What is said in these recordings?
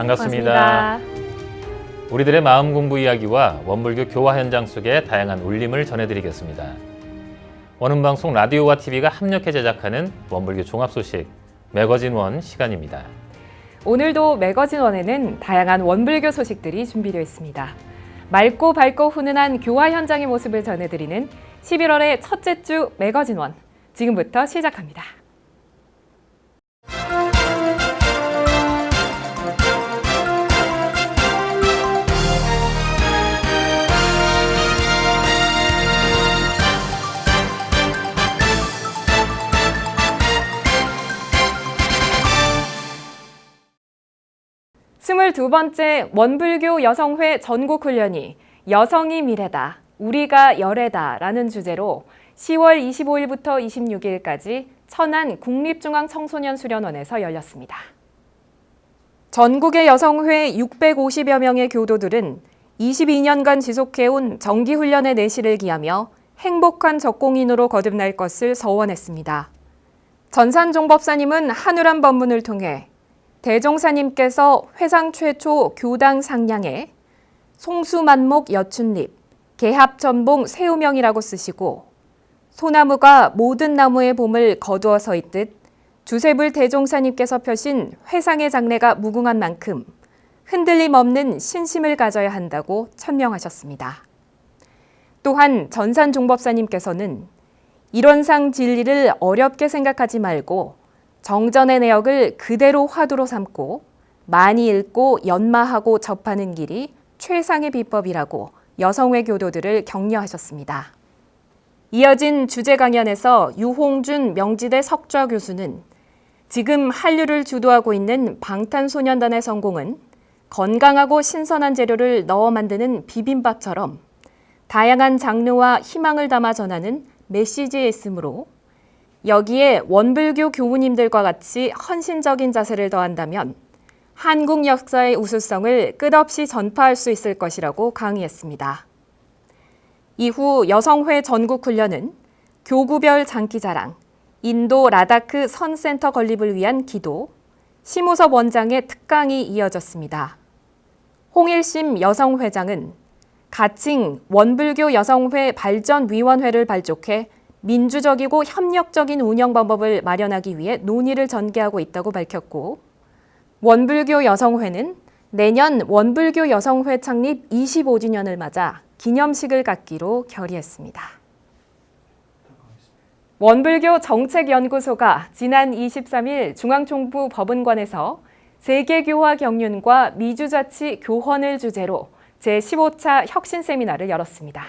반갑습니다. 우리들의 마음 공부 이야기와 원불교 교화 현장 속의 다양한 울림을 전해드리겠습니다. 원음방송 라디오와 TV가 협력해 제작하는 원불교 종합소식 매거진 원 시간입니다. 오늘도 매거진 원에는 다양한 원불교 소식들이 준비되어 있습니다. 맑고 밝고 훈훈한 교화 현장의 모습을 전해드리는 11월의 첫째 주 매거진 원, 지금부터 시작합니다. 스물두 번째 원불교 여성회 전국훈련이 여성이 미래다, 우리가 열애다 라는 주제로 10월 25일부터 26일까지 천안 국립중앙청소년수련원에서 열렸습니다. 전국의 여성회 650여 명의 교도들은 22년간 지속해온 정기훈련의 내실을 기하며 행복한 적공인으로 거듭날 것을 서원했습니다. 전산종법사님은 한우람 법문을 통해 대종사님께서 회상 최초 교당 상량에 송수만목 여춘립, 개합전봉 세우명이라고 쓰시고 소나무가 모든 나무의 봄을 거두어 서 있듯 주세불 대종사님께서 펴신 회상의 장래가 무궁한 만큼 흔들림 없는 신심을 가져야 한다고 천명하셨습니다. 또한 전산종법사님께서는 일원상 진리를 어렵게 생각하지 말고 정전의 내역을 그대로 화두로 삼고 많이 읽고 연마하고 접하는 길이 최상의 비법이라고 여성회 교도들을 격려하셨습니다. 이어진 주제 강연에서 유홍준 명지대 석좌 교수는 지금 한류를 주도하고 있는 방탄소년단의 성공은 건강하고 신선한 재료를 넣어 만드는 비빔밥처럼 다양한 장르와 희망을 담아 전하는 메시지에 있으므로 여기에 원불교 교우님들과 같이 헌신적인 자세를 더한다면 한국 역사의 우수성을 끝없이 전파할 수 있을 것이라고 강의했습니다. 이후 여성회 전국훈련은 교구별 장기자랑, 인도 라다크 선센터 건립을 위한 기도, 심우섭 원장의 특강이 이어졌습니다. 홍일심 여성회장은 가칭 원불교 여성회 발전위원회를 발족해 민주적이고 협력적인 운영 방법을 마련하기 위해 논의를 전개하고 있다고 밝혔고, 원불교 여성회는 내년 원불교 여성회 창립 25주년을 맞아 기념식을 갖기로 결의했습니다. 원불교 정책연구소가 지난 23일 중앙총부 법은관에서 세계교화 경륜과 미주자치 교헌을 주제로 제15차 혁신 세미나를 열었습니다.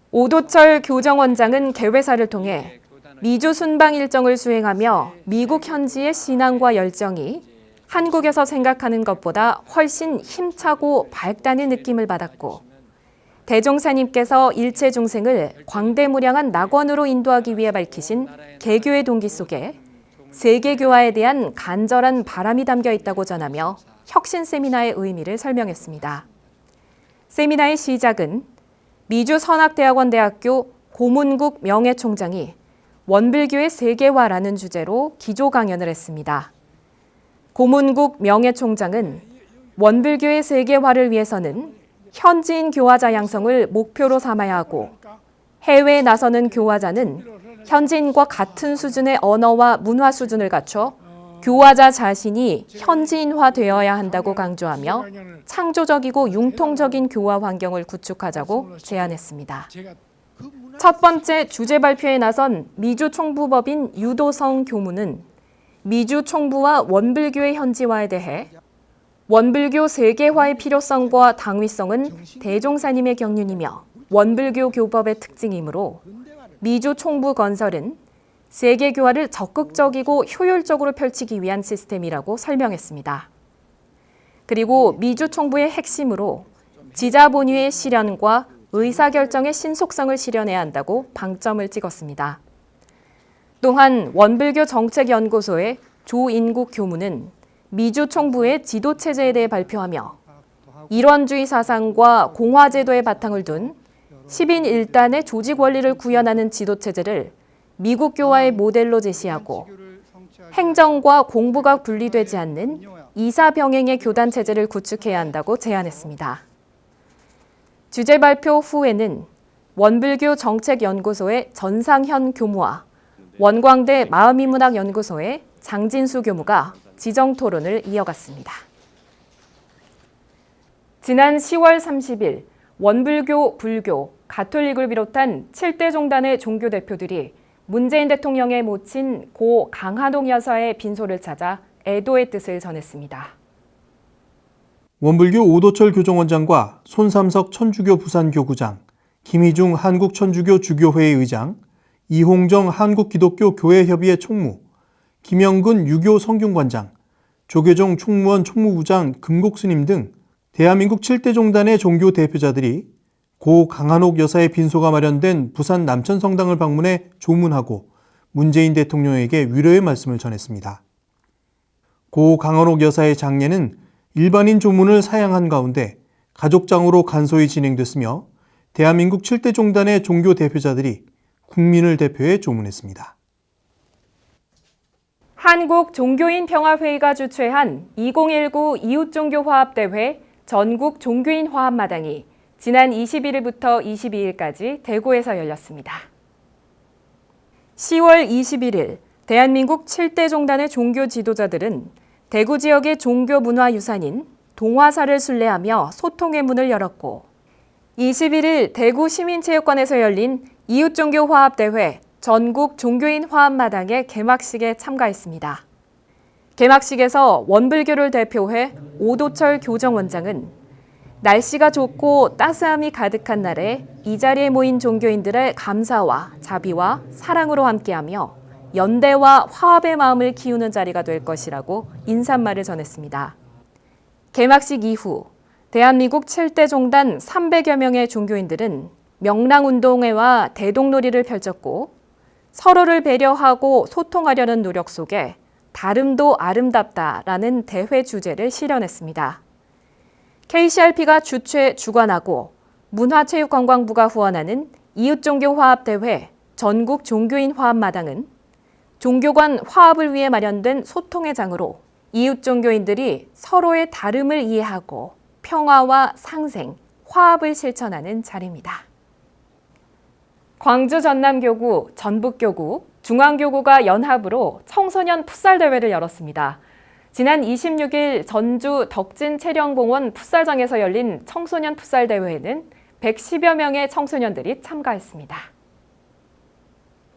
오도철 교정원장은 개회사를 통해 미주 순방 일정을 수행하며 미국 현지의 신앙과 열정이 한국에서 생각하는 것보다 훨씬 힘차고 밝다는 느낌을 받았고, 대종사님께서 일체 중생을 광대무량한 낙원으로 인도하기 위해 밝히신 개교의 동기 속에 세계교화에 대한 간절한 바람이 담겨 있다고 전하며 혁신 세미나의 의미를 설명했습니다. 세미나의 시작은 미주 선악대학원대학교 고문국 명예총장이 원불교의 세계화라는 주제로 기조 강연을 했습니다. 고문국 명예총장은 원불교의 세계화를 위해서는 현지인 교화자 양성을 목표로 삼아야 하고 해외에 나서는 교화자는 현지인과 같은 수준의 언어와 문화 수준을 갖춰 교화자 자신이 현지인화되어야 한다고 강조하며 창조적이고 융통적인 교화 환경을 구축하자고 제안했습니다. 첫 번째 주제 발표에 나선 미주 총부법인 유도성 교무는 미주 총부와 원불교의 현지화에 대해 원불교 세계화의 필요성과 당위성은 대종사님의 경륜이며 원불교 교법의 특징이므로 미주 총부 건설은 세계교화를 적극적이고 효율적으로 펼치기 위한 시스템이라고 설명했습니다. 그리고 미주 총부의 핵심으로 지자본위의 실현과 의사결정의 신속성을 실현해야 한다고 방점을 찍었습니다. 또한 원불교 정책연구소의 조인국 교무는 미주 총부의 지도체제에 대해 발표하며 일원주의 사상과 공화제도의 바탕을 둔 10인 1단의 조직 원리를 구현하는 지도체제를 미국 교화의 모델로 제시하고 행정과 공부가 분리되지 않는 이사 병행의 교단 체제를 구축해야 한다고 제안했습니다. 주제 발표 후에는 원불교 정책연구소의 전상현 교무와 원광대 마음이문학연구소의 장진수 교무가 지정 토론을 이어갔습니다. 지난 10월 30일 원불교, 불교, 가톨릭을 비롯한 7대 종단의 종교 대표들이 문재인 대통령의 모친 고 강한옥 여사의 빈소를 찾아 애도의 뜻을 전했습니다. 원불교 오도철 교정원장과 손삼석 천주교 부산교구장, 김희중 한국천주교 주교회의 의장, 이홍정 한국기독교교회협의회 총무, 김영근 유교 성균관장, 조계종 총무원 총무부장 금곡스님 등 대한민국 7대 종단의 종교 대표자들이 고 강한옥 여사의 빈소가 마련된 부산 남천성당을 방문해 조문하고 문재인 대통령에게 위로의 말씀을 전했습니다. 고 강한옥 여사의 장례는 일반인 조문을 사양한 가운데 가족장으로 간소히 진행됐으며 대한민국 7대 종단의 종교 대표자들이 국민을 대표해 조문했습니다. 한국종교인평화회의가 주최한 2019 이웃종교화합대회 전국 종교인 화합마당이 지난 21일부터 22일까지 대구에서 열렸습니다. 10월 21일 대한민국 7대 종단의 종교 지도자들은 대구 지역의 종교 문화 유산인 동화사를 순례하며 소통의 문을 열었고 21일 대구 시민체육관에서 열린 이웃종교화합대회 전국 종교인 화합마당의 개막식에 참가했습니다. 개막식에서 원불교를 대표해 오도철 교정원장은 날씨가 좋고 따스함이 가득한 날에 이 자리에 모인 종교인들의 감사와 자비와 사랑으로 함께하며 연대와 화합의 마음을 키우는 자리가 될 것이라고 인사말을 전했습니다. 개막식 이후 대한민국 7대 종단 300여 명의 종교인들은 명랑운동회와 대동놀이를 펼쳤고 서로를 배려하고 소통하려는 노력 속에 다름도 아름답다라는 대회 주제를 실현했습니다. KCRP가 주최 주관하고 문화체육관광부가 후원하는 이웃종교화합대회 전국 종교인 화합마당은 종교 간 화합을 위해 마련된 소통의 장으로 이웃 종교인들이 서로의 다름을 이해하고 평화와 상생, 화합을 실천하는 자리입니다. 광주 전남교구, 전북교구, 중앙교구가 연합으로 청소년 풋살대회를 열었습니다. 지난 26일 전주 덕진체령공원 풋살장에서 열린 청소년 풋살대회에는 110여 명의 청소년들이 참가했습니다.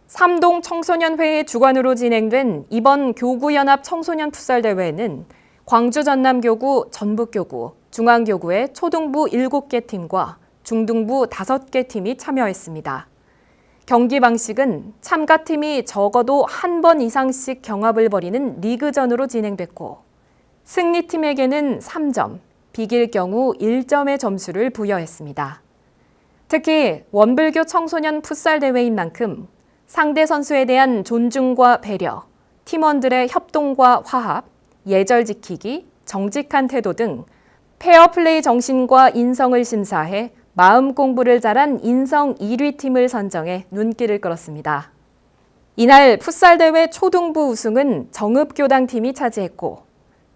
삼동 청소년회의 주관으로 진행된 이번 교구연합 청소년 풋살대회에는 광주 전남교구, 전북교구, 중앙교구의 초등부 7개 팀과 중등부 5개 팀이 참여했습니다. 경기 방식은 참가팀이 적어도 한 번 이상씩 경합을 벌이는 리그전으로 진행됐고 승리팀에게는 3점, 비길 경우 1점의 점수를 부여했습니다. 특히 원불교 청소년 풋살대회인 만큼 상대 선수에 대한 존중과 배려, 팀원들의 협동과 화합, 예절 지키기, 정직한 태도 등 페어플레이 정신과 인성을 심사해 마음 공부를 잘한 인성 1위 팀을 선정해 눈길을 끌었습니다. 이날 풋살대회 초등부 우승은 정읍교당팀이 차지했고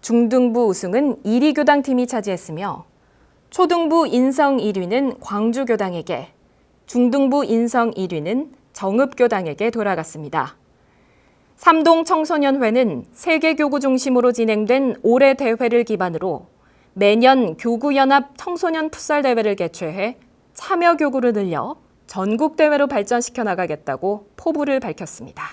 중등부 우승은 1위 교당팀이 차지했으며 초등부 인성 1위는 광주교당에게, 중등부 인성 1위는 정읍교당에게 돌아갔습니다. 삼동 청소년회는 세계교구 중심으로 진행된 올해 대회를 기반으로 매년 교구연합 청소년 풋살대회를 개최해 참여교구를 늘려 전국대회로 발전시켜 나가겠다고 포부를 밝혔습니다.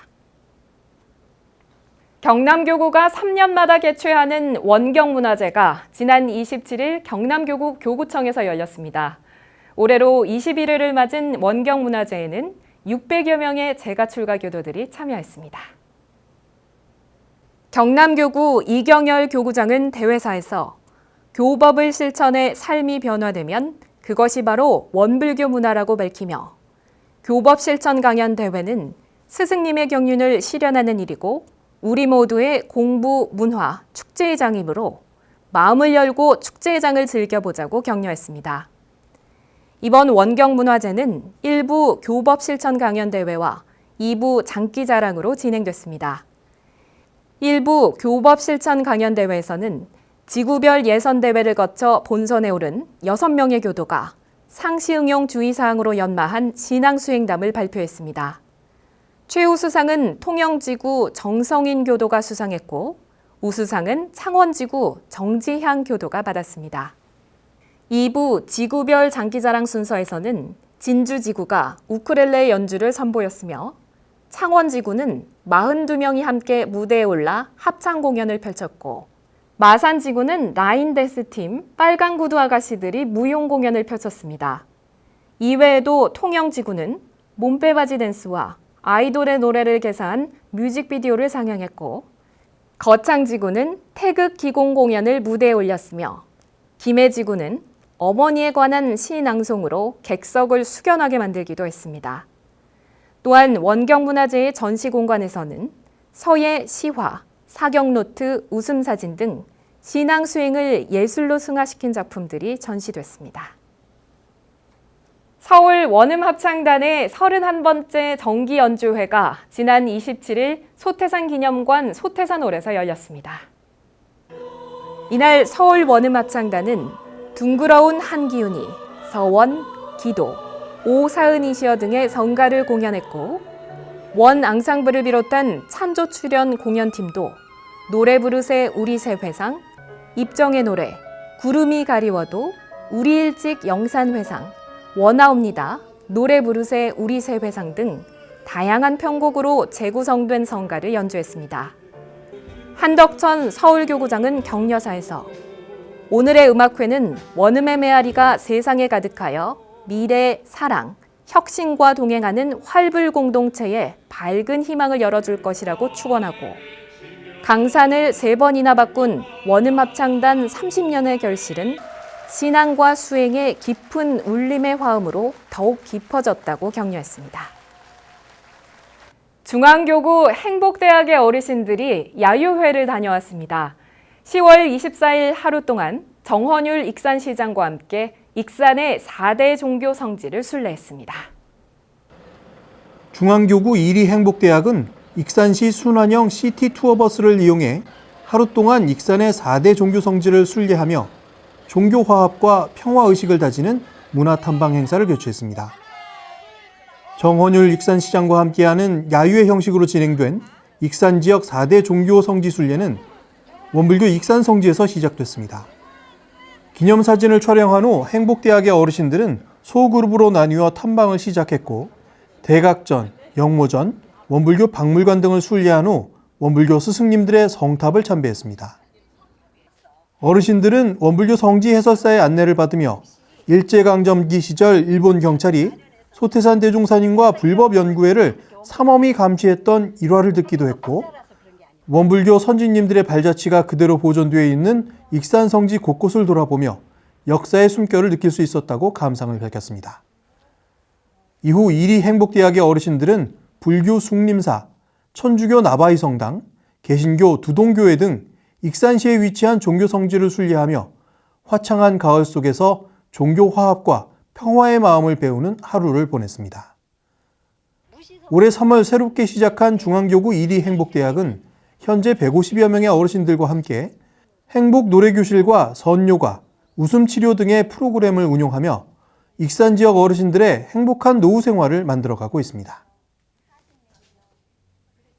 경남교구가 3년마다 개최하는 원경문화제가 지난 27일 경남교구 교구청에서 열렸습니다. 올해로 21회를 맞은 원경문화제에는 600여 명의 제가출가 교도들이 참여했습니다. 경남교구 이경열 교구장은 대회사에서 교법을 실천해 삶이 변화되면 그것이 바로 원불교 문화라고 밝히며 교법 실천 강연 대회는 스승님의 경륜을 실현하는 일이고 우리 모두의 공부, 문화, 축제의 장이므로 마음을 열고 축제의 장을 즐겨보자고 격려했습니다. 이번 원경문화제는 1부 교법 실천 강연 대회와 2부 장기자랑으로 진행됐습니다. 1부 교법 실천 강연 대회에서는 지구별 예선대회를 거쳐 본선에 오른 6명의 교도가 상시응용 주의사항으로 연마한 신앙수행담을 발표했습니다. 최우수상은 통영지구 정성인 교도가 수상했고 우수상은 창원지구 정지향 교도가 받았습니다. 2부 지구별 장기자랑 순서에서는 진주지구가 우쿨렐레 연주를 선보였으며 창원지구는 42명이 함께 무대에 올라 합창 공연을 펼쳤고 마산지구는 라인댄스팀 빨간 구두 아가씨들이 무용 공연을 펼쳤습니다. 이외에도 통영지구는 몸빼바지 댄스와 아이돌의 노래를 개사한 뮤직비디오를 상영했고 거창지구는 태극 기공 공연을 무대에 올렸으며 김해지구는 어머니에 관한 시낭송으로 객석을 숙연하게 만들기도 했습니다. 또한 원경문화재의 전시공간에서는 서예 시화, 사경노트, 웃음사진 등 신앙수행을 예술로 승화시킨 작품들이 전시됐습니다. 서울 원음합창단의 31번째 정기연주회가 지난 27일 소태산 기념관 소태산홀에서 열렸습니다. 이날 서울 원음합창단은 둥그러운 한기훈이, 서원, 기도, 오사은이시여 등의 성가를 공연했고 원 앙상블을 비롯한 찬조 출연 공연팀도 노래 부르세 우리 새 회상, 입정의 노래, 구름이 가리워도, 우리 일찍 영산 회상, 원하옵니다, 노래 부르세 우리 새 회상 등 다양한 편곡으로 재구성된 성가를 연주했습니다. 한덕천 서울교구장은 격려사에서 오늘의 음악회는 원음의 메아리가 세상에 가득하여 미래, 사랑, 혁신과 동행하는 활불 공동체에 밝은 희망을 열어줄 것이라고 축원하고 강산을 3번이나 바꾼 원음합창단 30년의 결실은 신앙과 수행의 깊은 울림의 화음으로 더욱 깊어졌다고 격려했습니다. 중앙교구 행복대학의 어르신들이 야유회를 다녀왔습니다. 10월 24일 하루 동안 정헌율 익산시장과 함께 익산의 4대 종교 성지를 순례했습니다. 중앙교구 1위 행복대학은 익산시 순환형 시티 투어버스를 이용해 하루 동안 익산의 4대 종교 성지를 순례하며 종교 화합과 평화의식을 다지는 문화탐방 행사를 개최했습니다. 정헌율 익산시장과 함께하는 야유회 형식으로 진행된 익산 지역 4대 종교 성지 순례는 원불교 익산 성지에서 시작됐습니다. 기념사진을 촬영한 후 행복대학의 어르신들은 소그룹으로 나뉘어 탐방을 시작했고 대각전, 영모전, 원불교 박물관 등을 순례한 후 원불교 스승님들의 성탑을 참배했습니다. 어르신들은 원불교 성지 해설사의 안내를 받으며 일제강점기 시절 일본 경찰이 소태산 대종사님과 불법 연구회를 삼엄히 감시했던 일화를 듣기도 했고 원불교 선진님들의 발자취가 그대로 보존되어 있는 익산 성지 곳곳을 돌아보며 역사의 숨결을 느낄 수 있었다고 감상을 밝혔습니다. 이후 1위 행복대학의 어르신들은 불교 숭림사, 천주교 나바이 성당, 개신교 두동교회 등 익산시에 위치한 종교 성지를 순례하며 화창한 가을 속에서 종교 화합과 평화의 마음을 배우는 하루를 보냈습니다. 올해 3월 새롭게 시작한 중앙교구 1위 행복대학은 현재 150여 명의 어르신들과 함께 행복 노래교실과 선요가, 웃음치료 등의 프로그램을 운영하며 익산 지역 어르신들의 행복한 노후 생활을 만들어가고 있습니다.